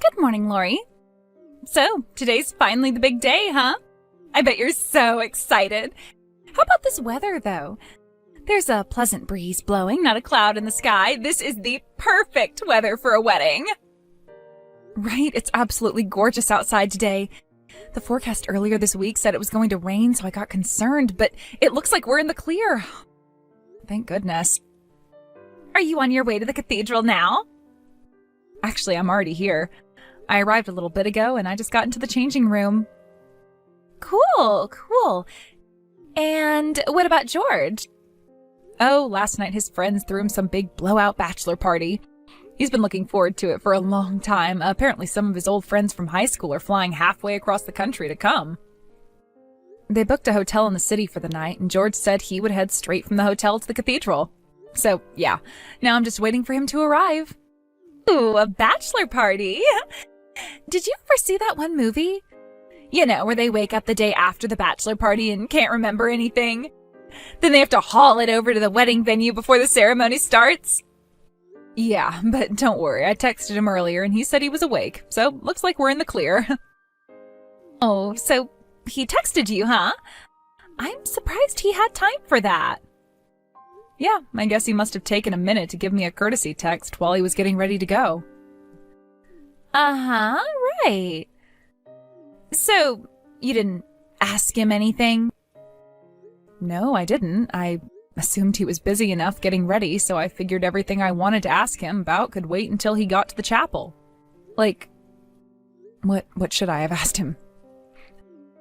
Good morning, Lori. So, today's finally the big day, huh? I bet you're so excited. How about this weather, though? There's a pleasant breeze blowing, not a cloud in the sky. This is the perfect weather for a wedding. Right? It's absolutely gorgeous outside today. The forecast earlier this week said it was going to rain, so I got concerned, but it looks like we're in the clear. Thank goodness. Are you on your way to the cathedral now? Actually, I'm already here. I arrived a little bit ago, and I just got into the changing room. Cool. And what about George? Oh, last night his friends threw him some big blowout bachelor party. He's been looking forward to it for a long time. Apparently some of his old friends from high school are flying halfway across the country to come. They booked a hotel in the city for the night, and George said he would head straight from the hotel to the cathedral. So, yeah, now I'm just waiting for him to arrive. Ooh, a bachelor party! Did you ever see that one movie? You know, where they wake up the day after the bachelor party and can't remember anything? Then they have to haul it over to the wedding venue before the ceremony starts? Yeah, but don't worry, I texted him earlier and he said he was awake, so looks like we're in the clear. Oh, so he texted you, huh? I'm surprised he had time for that. Yeah, I guess he must have taken a minute to give me a courtesy text while he was getting ready to go. Uh-huh, right. So, you didn't ask him anything? No, I didn't. I assumed he was busy enough getting ready, so I figured everything I wanted to ask him about could wait until he got to the chapel. Like, what should I have asked him?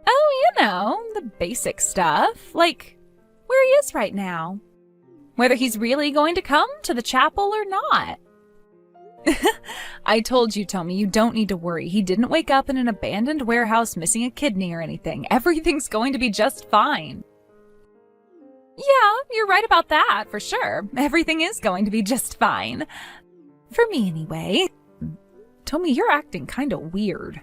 Oh, you know, the basic stuff. Like, where he is right now. Whether he's really going to come to the chapel or not. I told you, Tommy, you don't need to worry. He didn't wake up in an abandoned warehouse missing a kidney or anything. Everything's going to be just fine. Yeah, you're right about that, for sure. Everything is going to be just fine. For me, anyway. Tommy, you're acting kind of weird.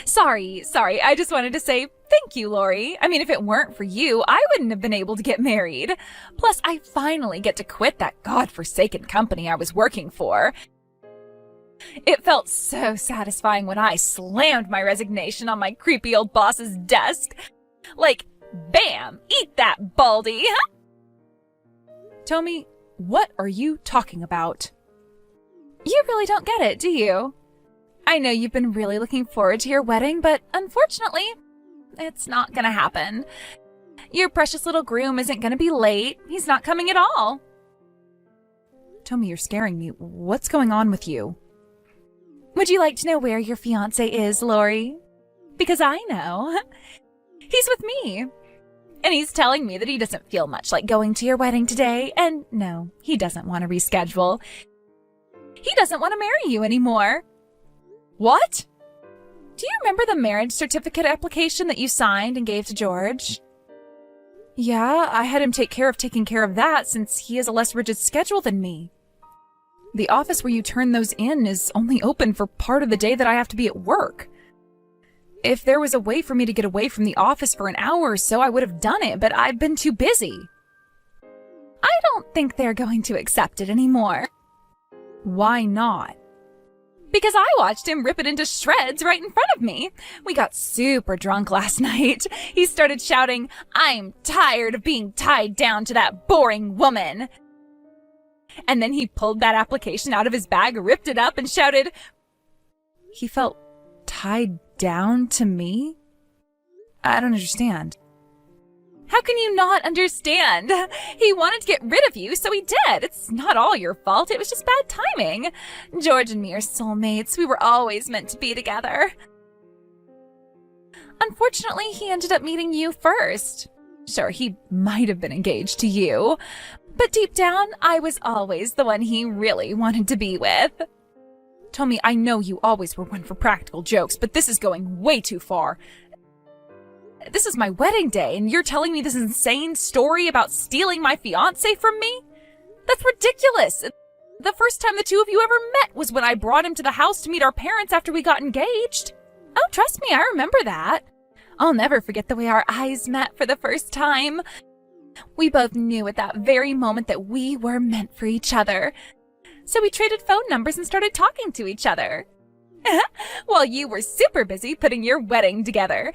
Sorry. I just wanted to say thank you, Lori. I mean, if it weren't for you, I wouldn't have been able to get married. Plus, I finally get to quit that godforsaken company I was working for. It felt so satisfying when I slammed my resignation on my creepy old boss's desk. Like, bam! Eat that, Baldy! Tommy, what are you talking about? You really don't get it, do you? I know you've been really looking forward to your wedding, but unfortunately, it's not gonna happen. Your precious little groom isn't gonna be late. He's not coming at all. Tommy, you're scaring me. What's going on with you? Would you like to know where your fiancé is, Lori? Because I know. He's with me. And he's telling me that he doesn't feel much like going to your wedding today. And no, he doesn't want to reschedule. He doesn't want to marry you anymore. What? Do you remember the marriage certificate application that you signed and gave to George? Yeah, I had him taking care of that since he has a less rigid schedule than me. The office where you turn those in is only open for part of the day that I have to be at work. If there was a way for me to get away from the office for an hour or so, I would have done it, but I've been too busy. I don't think they're going to accept it anymore. Why not? Because I watched him rip it into shreds right in front of me. We got super drunk last night. He started shouting, "I'm tired of being tied down to that boring woman." And then he pulled that application out of his bag, ripped it up, and shouted, he felt tied down to me? I don't understand. How can you not understand? He wanted to get rid of you, so he did. It's not all your fault. It was just bad timing. George and me are soulmates. We were always meant to be together. Unfortunately, he ended up meeting you first. Sure, he might have been engaged to you, but deep down, I was always the one he really wanted to be with. Tommy, I know you always were one for practical jokes, but this is going way too far. This is my wedding day, and you're telling me this insane story about stealing my fiancé from me? That's ridiculous. The first time the two of you ever met was when I brought him to the house to meet our parents after we got engaged. Oh, trust me, I remember that. I'll never forget the way our eyes met for the first time. We both knew at that very moment that we were meant for each other. So we traded phone numbers and started talking to each other. While you were super busy putting your wedding together.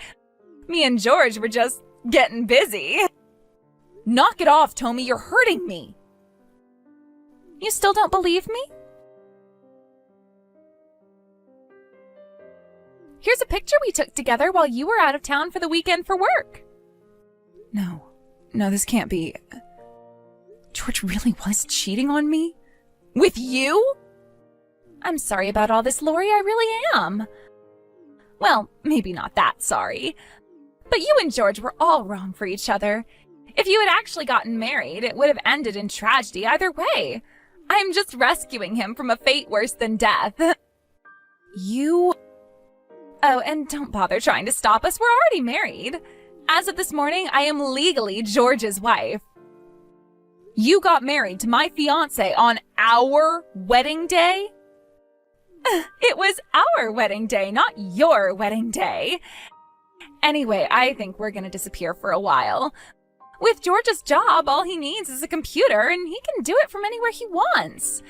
Me and George were just getting busy. Knock it off, Tommy, you're hurting me. You still don't believe me? Here's a picture we took together while you were out of town for the weekend for work. No, this can't be. George really was cheating on me? With you? I'm sorry about all this, Lori, I really am. Well, maybe not that sorry. But you and George were all wrong for each other. If you had actually gotten married, it would have ended in tragedy either way. I'm just rescuing him from a fate worse than death. You... Oh, and don't bother trying to stop us. We're already married. As of this morning, I am legally George's wife. You got married to my fiancé on our wedding day? It was our wedding day, not your wedding day. Anyway, I think we're gonna disappear for a while. With George's job, all he needs is a computer, and he can do it from anywhere he wants.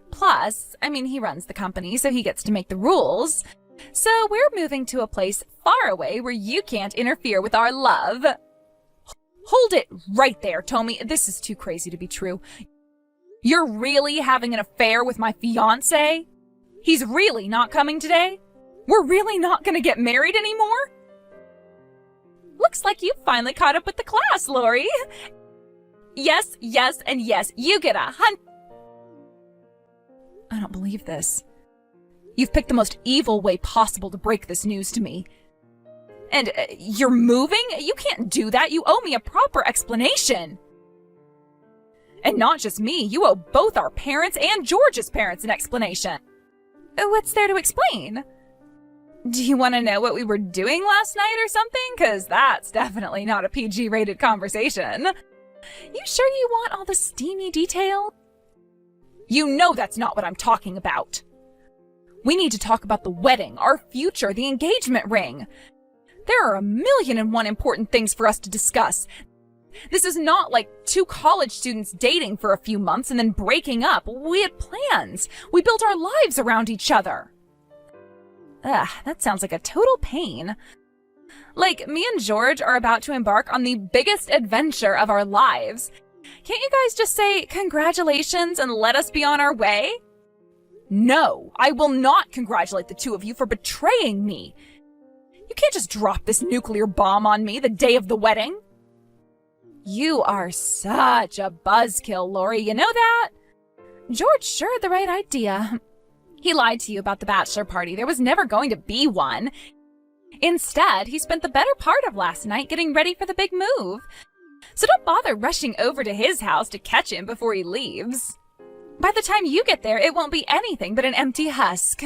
Plus, he runs the company, so he gets to make the rules. So we're moving to a place far away where you can't interfere with our love. Hold it right there, Tommy. This is too crazy to be true. You're really having an affair with my fiancé? He's really not coming today? We're really not gonna get married anymore? Looks like you finally caught up with the class, Lori. Yes, and yes. You get a I don't believe this. You've picked the most evil way possible to break this news to me. And you're moving? You can't do that. You owe me a proper explanation. And not just me. You owe both our parents and George's parents an explanation. What's there to explain? Do you want to know what we were doing last night or something? Because that's definitely not a PG-rated conversation. You sure you want all the steamy detail? You know that's not what I'm talking about. We need to talk about the wedding, our future, the engagement ring. There are 1,000,001 important things for us to discuss. This is not like two college students dating for a few months and then breaking up. We had plans. We built our lives around each other. That sounds like a total pain. Like, me and George are about to embark on the biggest adventure of our lives. Can't you guys just say congratulations and let us be on our way? No, I will not congratulate the two of you for betraying me. You can't just drop this nuclear bomb on me the day of the wedding. You are such a buzzkill, Lori, you know that? George sure had the right idea. He lied to you about the bachelor party. There was never going to be one. Instead, he spent the better part of last night getting ready for the big move. So don't bother rushing over to his house to catch him before he leaves. By the time you get there, it won't be anything but an empty husk.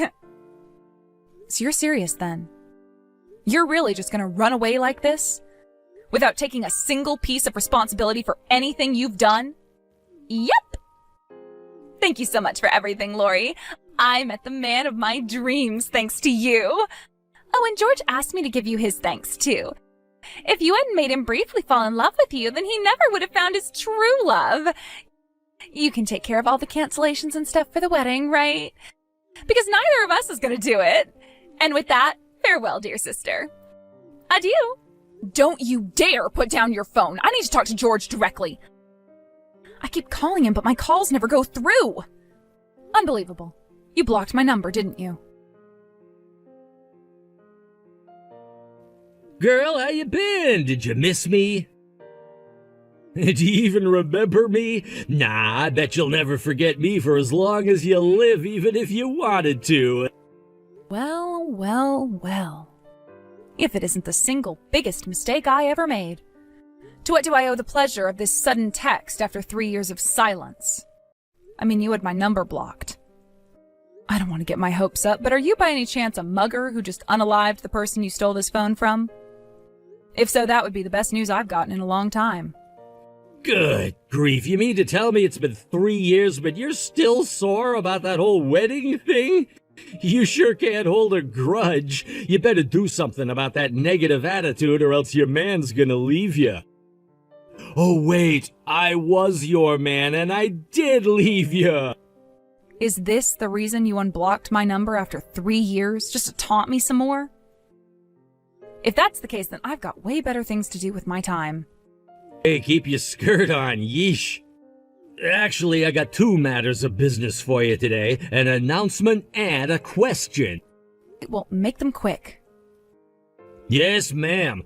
So you're serious then? You're really just gonna run away like this? Without taking a single piece of responsibility for anything you've done? Yep! Thank you so much for everything, Lori. I met the man of my dreams thanks to you. Oh, and George asked me to give you his thanks, too. If you hadn't made him briefly fall in love with you, then he never would have found his true love. You can take care of all the cancellations and stuff for the wedding, right? Because neither of us is going to do it. And with that, farewell, dear sister. Adieu. Don't you dare put down your phone. I need to talk to George directly. I keep calling him, but my calls never go through. Unbelievable. You blocked my number, didn't you? Girl, how you been? Did you miss me? Do you even remember me? Nah, I bet you'll never forget me for as long as you live, even if you wanted to. Well, well, well. If it isn't the single biggest mistake I ever made. To what do I owe the pleasure of this sudden text after 3 years of silence? You had my number blocked. I don't want to get my hopes up, but are you by any chance a mugger who just unalived the person you stole this phone from? If so, that would be the best news I've gotten in a long time. Good grief, you mean to tell me it's been 3 years, but you're still sore about that whole wedding thing? You sure can't hold a grudge. You better do something about that negative attitude or else your man's gonna leave you. Oh wait, I was your man and I did leave you. Is this the reason you unblocked my number after 3 years, just to taunt me some more? If that's the case, then I've got way better things to do with my time. Hey, keep your skirt on, yeesh. Actually, I got 2 matters of business for you today, an announcement and a question. Well, make them quick. Yes, ma'am.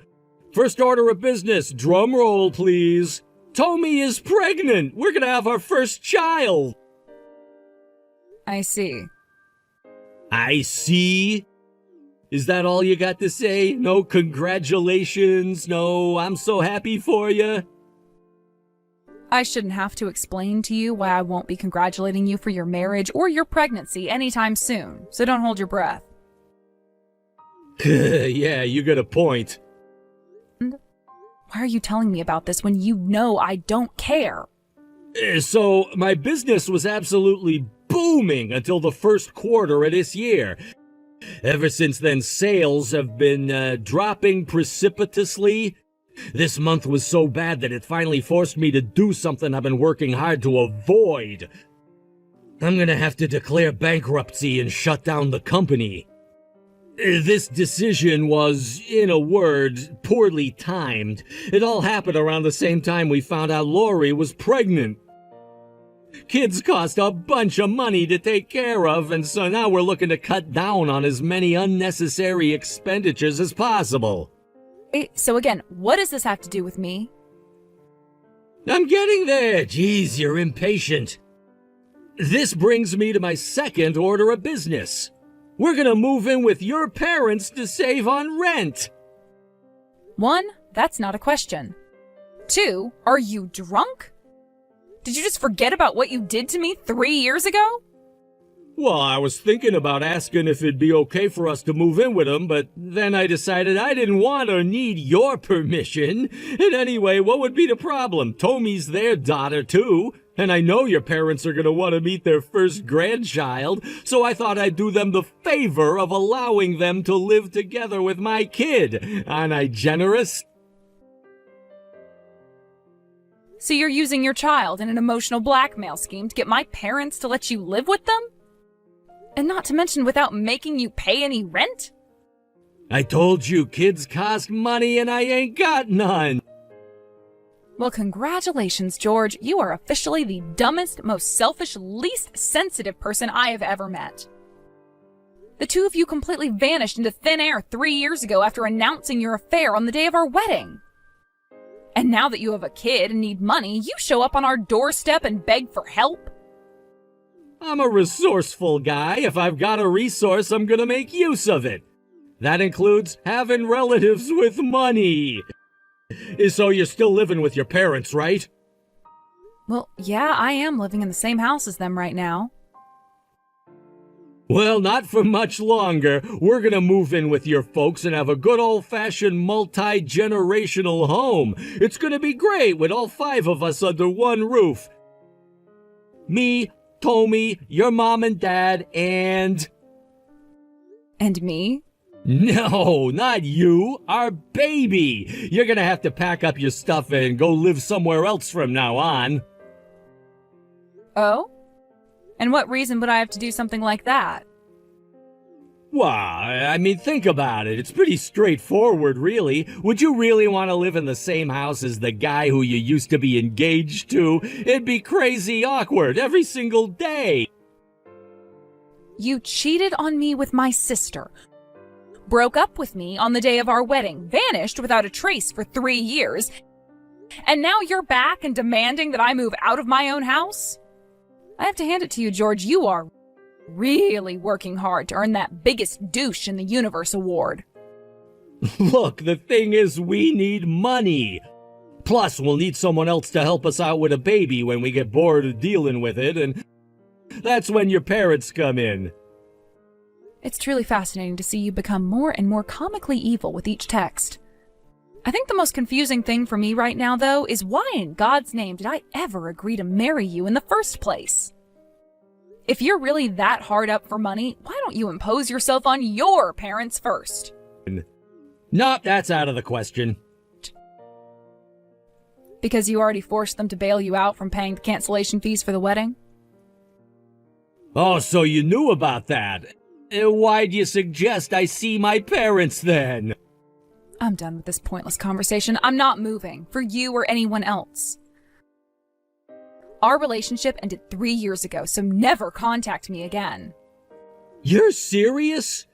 First order of business, drum roll, please. Tommy is pregnant. We're gonna have our first child. I see. I see? Is that all you got to say? No congratulations? No, I'm so happy for you? I shouldn't have to explain to you why I won't be congratulating you for your marriage or your pregnancy anytime soon, so don't hold your breath. Yeah, you got a point. Why are you telling me about this when you know I don't care? So, my business was absolutely booming until the first quarter of this year. Ever since then, sales have been dropping precipitously. This month was so bad that it finally forced me to do something I've been working hard to avoid. I'm gonna have to declare bankruptcy and shut down the company. This decision was, in a word, poorly timed. It all happened around the same time we found out Lori was pregnant. Kids cost a bunch of money to take care of, and so now we're looking to cut down on as many unnecessary expenditures as possible. So again, what does this have to do with me? I'm getting there. Jeez, you're impatient. This brings me to my second order of business. We're gonna move in with your parents to save on rent. 1, that's not a question. 2, are you drunk? Did you just forget about what you did to me 3 years ago? Well, I was thinking about asking if it'd be okay for us to move in with him, but then I decided I didn't want or need your permission. And anyway, what would be the problem? Tommy's their daughter, too. And I know your parents are going to want to meet their first grandchild, so I thought I'd do them the favor of allowing them to live together with my kid. Aren't I generous? So you're using your child in an emotional blackmail scheme to get my parents to let you live with them? And not to mention without making you pay any rent? I told you kids cost money and I ain't got none. Well, congratulations, George. You are officially the dumbest, most selfish, least sensitive person I have ever met. The 2 of you completely vanished into thin air 3 years ago after announcing your affair on the day of our wedding. And now that you have a kid and need money, you show up on our doorstep and beg for help? I'm a resourceful guy. If I've got a resource, I'm gonna make use of it. That includes having relatives with money. So you're still living with your parents, right? Well, yeah, I am living in the same house as them right now. Well, not for much longer. We're gonna move in with your folks and have a good old-fashioned multi-generational home. It's gonna be great with all 5 of us under one roof. Me, Tommy, your mom and dad, and... And me? No, not you. Our baby. You're gonna have to pack up your stuff and go live somewhere else from now on. Oh? And what reason would I have to do something like that? Well, I mean, think about it. It's pretty straightforward, really. Would you really want to live in the same house as the guy who you used to be engaged to? It'd be crazy awkward every single day. You cheated on me with my sister, broke up with me on the day of our wedding, vanished without a trace for 3 years, and now you're back and demanding that I move out of my own house? I have to hand it to you, George. You are really working hard to earn that biggest douche in the universe award. Look, the thing is, we need money. Plus, we'll need someone else to help us out with a baby when we get bored of dealing with it, and that's when your parents come in. It's truly fascinating to see you become more and more comically evil with each text. I think the most confusing thing for me right now, though, is why in God's name did I ever agree to marry you in the first place? If you're really that hard up for money, why don't you impose yourself on your parents first? Nope, that's out of the question. Because you already forced them to bail you out from paying the cancellation fees for the wedding? Oh, so you knew about that. Why'd you suggest I see my parents then? I'm done with this pointless conversation. I'm not moving, for you or anyone else. Our relationship ended 3 years ago, so never contact me again. You're serious?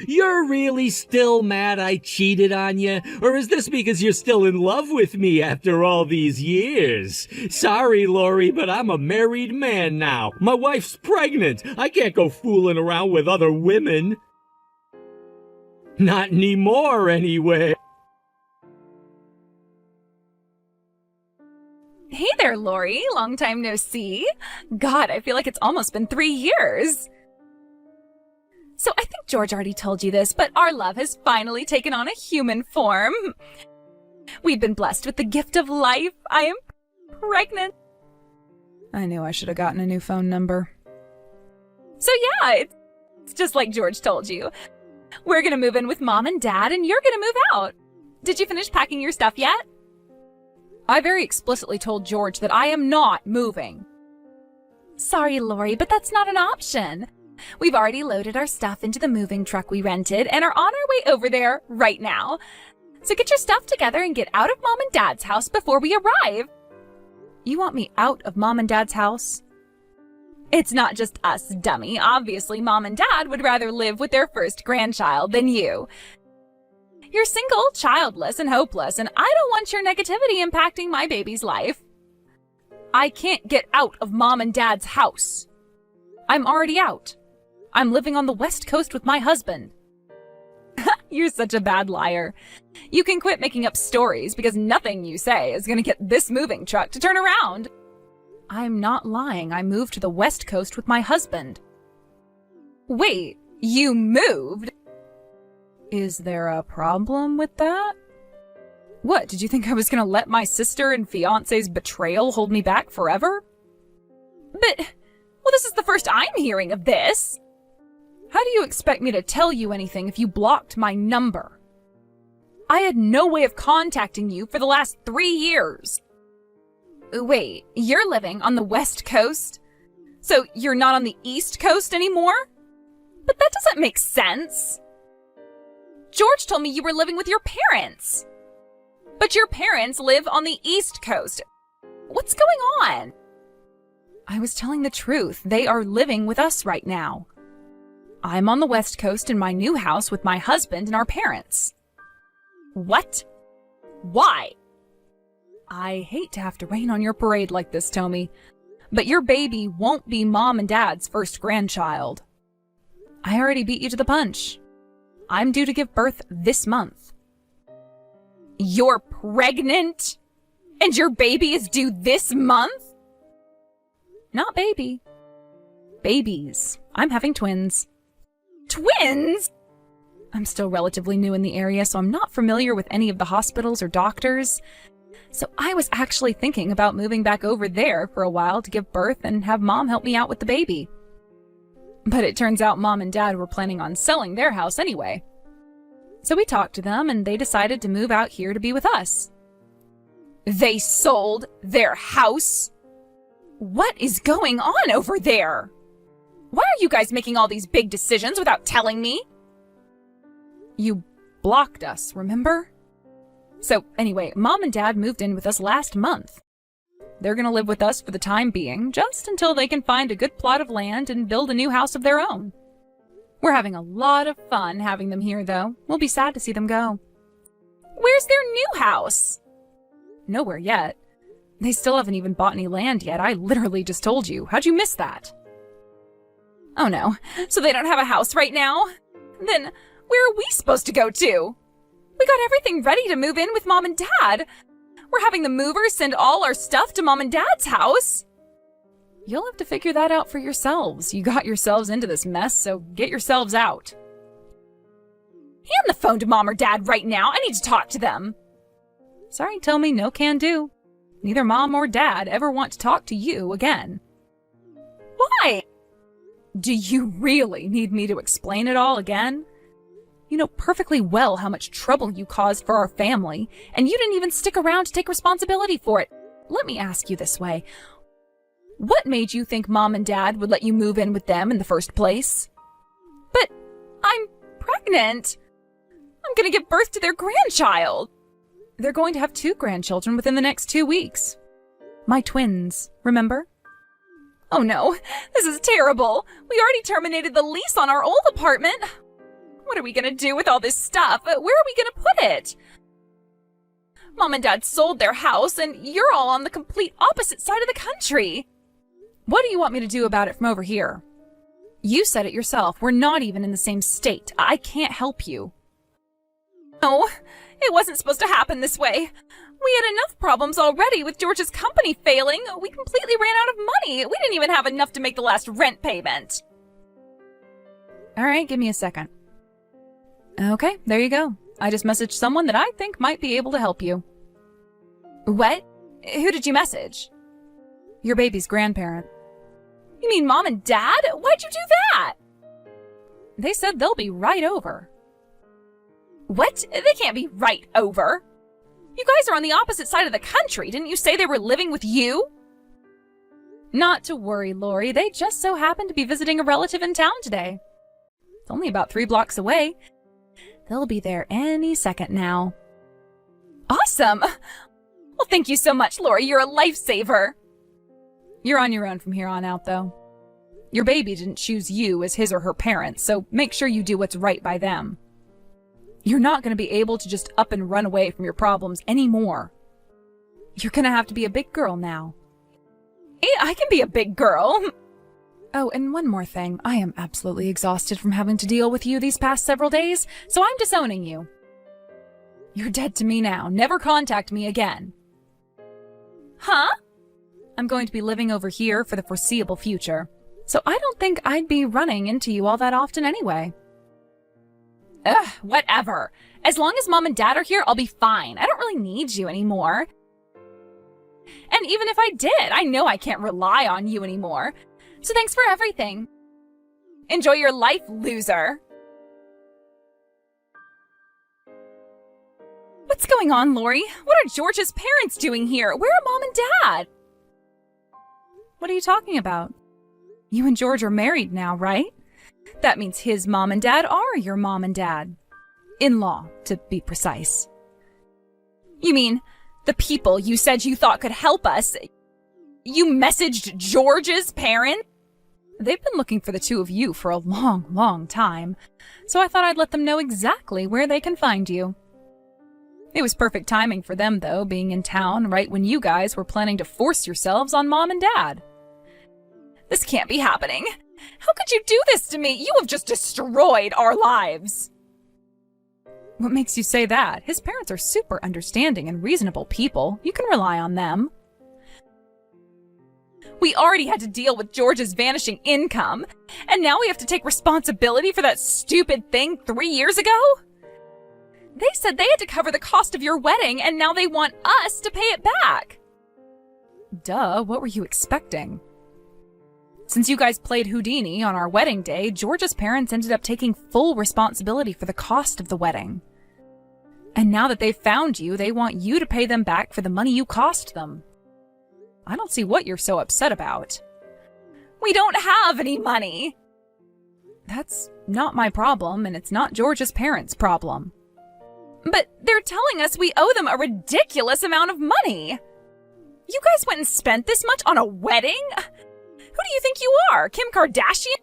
You're really still mad I cheated on you? Or is this because you're still in love with me after all these years? Sorry, Lori, but I'm a married man now. My wife's pregnant. I can't go fooling around with other women. Not anymore, anyway. Hey there, Lori. Long time no see. God, I feel like it's almost been 3 years. So I think George already told you this, but our love has finally taken on a human form. We've been blessed with the gift of life. I am pregnant. I knew I should have gotten a new phone number. So yeah, it's just like George told you. We're gonna move in with Mom and Dad, and you're gonna move out. Did you finish packing your stuff yet? I very explicitly told George that I am not moving. Sorry, Lori, but that's not an option. We've already loaded our stuff into the moving truck we rented and are on our way over there right now. So get your stuff together and get out of Mom and Dad's house before we arrive. You want me out of Mom and Dad's house? It's not just us, dummy. Obviously, Mom and Dad would rather live with their first grandchild than you. You're single, childless, and hopeless, and I don't want your negativity impacting my baby's life. I can't get out of Mom and Dad's house. I'm already out. I'm living on the West Coast with my husband. You're such a bad liar. You can quit making up stories because nothing you say is going to get this moving truck to turn around. I'm not lying. I moved to the West Coast with my husband. Wait, you moved? Is there a problem with that? What, did you think I was going to let my sister and fiance's betrayal hold me back forever? But, well, this is the first I'm hearing of this. How do you expect me to tell you anything if you blocked my number? I had no way of contacting you for the last 3 years. Wait, you're living on the West Coast? So you're not on the East Coast anymore? But that doesn't make sense. George told me you were living with your parents. But your parents live on the East Coast. What's going on? I was telling the truth. They are living with us right now. I'm on the West Coast in my new house with my husband and our parents. What? Why? I hate to have to rain on your parade like this, Tommy, but your baby won't be Mom and Dad's first grandchild. I already beat you to the punch. I'm due to give birth this month. You're pregnant? And your baby is due this month? Not baby. Babies. I'm having twins. Twins? I'm still relatively new in the area, so I'm not familiar with any of the hospitals or doctors. So I was actually thinking about moving back over there for a while to give birth and have Mom help me out with the baby. But it turns out Mom and Dad were planning on selling their house anyway. So we talked to them and they decided to move out here to be with us. They sold their house? What is going on over there? Why are you guys making all these big decisions without telling me? You blocked us, remember? So anyway, Mom and Dad moved in with us last month. They're gonna live with us for the time being, just until they can find a good plot of land and build a new house of their own. We're having a lot of fun having them here, though. We'll be sad to see them go. Where's their new house? Nowhere yet. They still haven't even bought any land yet. I literally just told you. How'd you miss that? Oh no, so they don't have a house right now? Then where are we supposed to go to? We got everything ready to move in with Mom and Dad. We're having the movers send all our stuff to Mom and Dad's house. You'll have to figure that out for yourselves. You got yourselves into this mess, so get yourselves out. Hand the phone to Mom or Dad right now. I need to talk to them. Sorry, Tommy, no can do. Neither Mom or Dad ever want to talk to you again. Why? Do you really need me to explain it all again? You know perfectly well how much trouble you caused for our family, and you didn't even stick around to take responsibility for it. Let me ask you this way. What made you think Mom and Dad would let you move in with them in the first place? But I'm pregnant. I'm gonna give birth to their grandchild. They're going to have 2 grandchildren within the next 2 weeks. My twins, remember? Oh no, this is terrible. We already terminated the lease on our old apartment. What are we gonna do with all this stuff? Where are we gonna put it? Mom and Dad sold their house, and you're all on the complete opposite side of the country. What do you want me to do about it from over here? You said it yourself. We're not even in the same state. I can't help you. No, it wasn't supposed to happen this way. We had enough problems already with George's company failing. We completely ran out of money. We didn't even have enough to make the last rent payment. All right, give me a second. Okay, there you go. I just messaged someone that I think might be able to help you. What? Who did you message? Your baby's grandparent. You mean Mom and Dad? Why'd you do that? They said they'll be right over. What? They can't be right over. You guys are on the opposite side of the country. Didn't you say they were living with you? Not to worry, Lori. They just so happened to be visiting a relative in town today. It's only about 3 blocks away. They'll be there any second now. Awesome! Well, thank you so much, Lori. You're a lifesaver. You're on your own from here on out, though. Your baby didn't choose you as his or her parents, so make sure you do what's right by them. You're not going to be able to just up and run away from your problems anymore. You're going to have to be a big girl now. Yeah, I can be a big girl. Oh, and one more thing. I am absolutely exhausted from having to deal with you these past several days, so I'm disowning you. You're dead to me now. Never contact me again. Huh? I'm going to be living over here for the foreseeable future, so I don't think I'd be running into you all that often anyway. Ugh, whatever. As long as Mom and Dad are here, I'll be fine. I don't really need you anymore. And even if I did, I know I can't rely on you anymore. So thanks for everything. Enjoy your life, loser. What's going on, Lori? What are George's parents doing here? Where are Mom and Dad? What are you talking about? You and George are married now, right? That means his mom and dad are your mom and dad. In-law, to be precise. You mean the people you said you thought could help us? You messaged George's parents? They've been looking for the 2 of you for a long, long time, so I thought I'd let them know exactly where they can find you. It was perfect timing for them, though, being in town right when you guys were planning to force yourselves on Mom and Dad. This can't be happening. How could you do this to me? You have just destroyed our lives. What makes you say that? His parents are super understanding and reasonable people. You can rely on them. We already had to deal with George's vanishing income, and now we have to take responsibility for that stupid thing 3 years ago? They said they had to cover the cost of your wedding, and now they want us to pay it back. Duh, what were you expecting? Since you guys played Houdini on our wedding day, George's parents ended up taking full responsibility for the cost of the wedding. And now that they've found you, they want you to pay them back for the money you cost them. I don't see what you're so upset about. We don't have any money. That's not my problem, and it's not George's parents' problem. But they're telling us we owe them a ridiculous amount of money. You guys went and spent this much on a wedding? Who do you think you are, Kim Kardashian?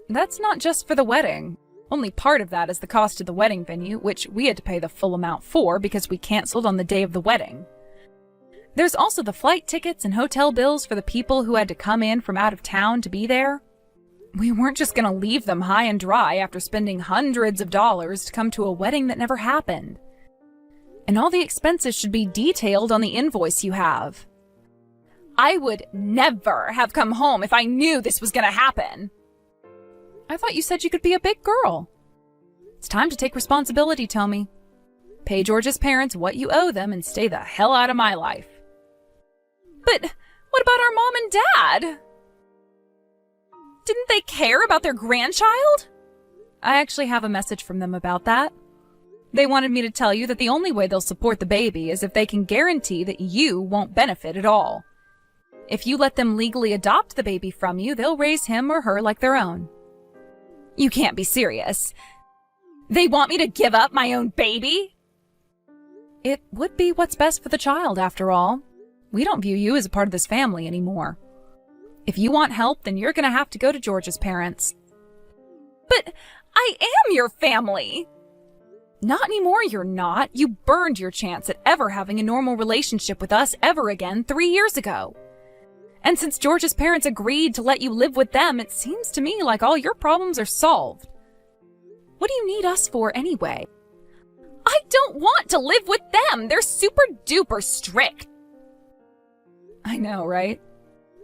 That's not just for the wedding. Only part of that is the cost of the wedding venue, which we had to pay the full amount for because we canceled on the day of the wedding. There's also the flight tickets and hotel bills for the people who had to come in from out of town to be there. We weren't just going to leave them high and dry after spending hundreds of dollars to come to a wedding that never happened. And all the expenses should be detailed on the invoice you have. I would never have come home if I knew this was going to happen. I thought you said you could be a big girl. It's time to take responsibility, Tommy. Pay George's parents what you owe them and stay the hell out of my life. But what about our mom and dad? Didn't they care about their grandchild? I actually have a message from them about that. They wanted me to tell you that the only way they'll support the baby is if they can guarantee that you won't benefit at all. If you let them legally adopt the baby from you, they'll raise him or her like their own. You can't be serious. They want me to give up my own baby? It would be what's best for the child, after all. We don't view you as a part of this family anymore. If you want help, then you're going to have to go to George's parents. But I am your family! Not anymore, you're not. You burned your chance at ever having a normal relationship with us ever again 3 years ago. And since George's parents agreed to let you live with them, it seems to me like all your problems are solved. What do you need us for anyway? I don't want to live with them! They're super duper strict! I know, right?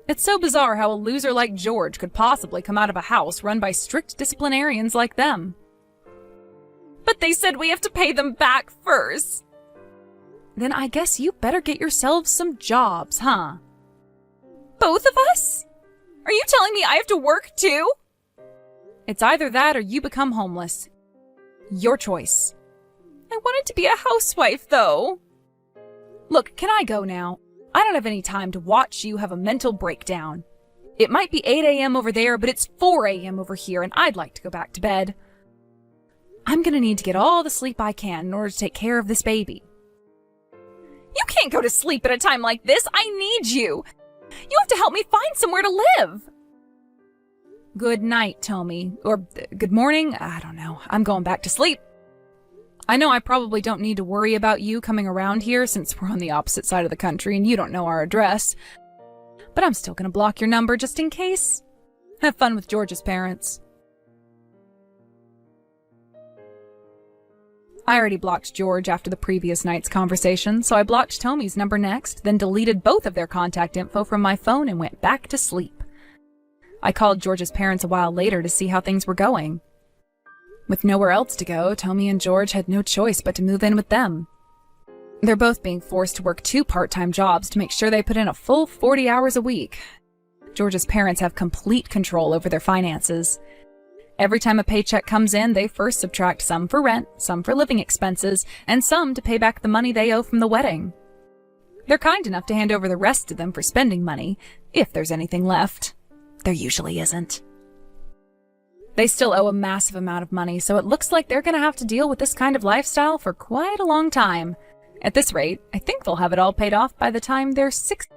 It's so bizarre how a loser like George could possibly come out of a house run by strict disciplinarians like them. But they said we have to pay them back first. Then I guess you better get yourselves some jobs, huh? Both of us? Are you telling me I have to work too? It's either that or you become homeless. Your choice. I wanted to be a housewife, though. Look, can I go now? I don't have any time to watch you have a mental breakdown. It might be 8 a.m. over there, but it's 4 a.m. over here, and I'd like to go back to bed. I'm gonna need to get all the sleep I can in order to take care of this baby. You can't go to sleep at a time like this. I need you. You have to help me find somewhere to live. Good night, Tommy. Or good morning. I don't know. I'm going back to sleep. I know I probably don't need to worry about you coming around here since we're on the opposite side of the country and you don't know our address. But I'm still going to block your number just in case. Have fun with George's parents. I already blocked George after the previous night's conversation, so I blocked Tommy's number next, then deleted both of their contact info from my phone and went back to sleep. I called George's parents a while later to see how things were going. With nowhere else to go, Tommy and George had no choice but to move in with them. They're both being forced to work 2 part-time jobs to make sure they put in a full 40 hours a week. George's parents have complete control over their finances. Every time a paycheck comes in, they first subtract some for rent, some for living expenses, and some to pay back the money they owe from the wedding. They're kind enough to hand over the rest to them for spending money, if there's anything left. There usually isn't. They still owe a massive amount of money, so it looks like they're going to have to deal with this kind of lifestyle for quite a long time. At this rate, I think they'll have it all paid off by the time they're 60.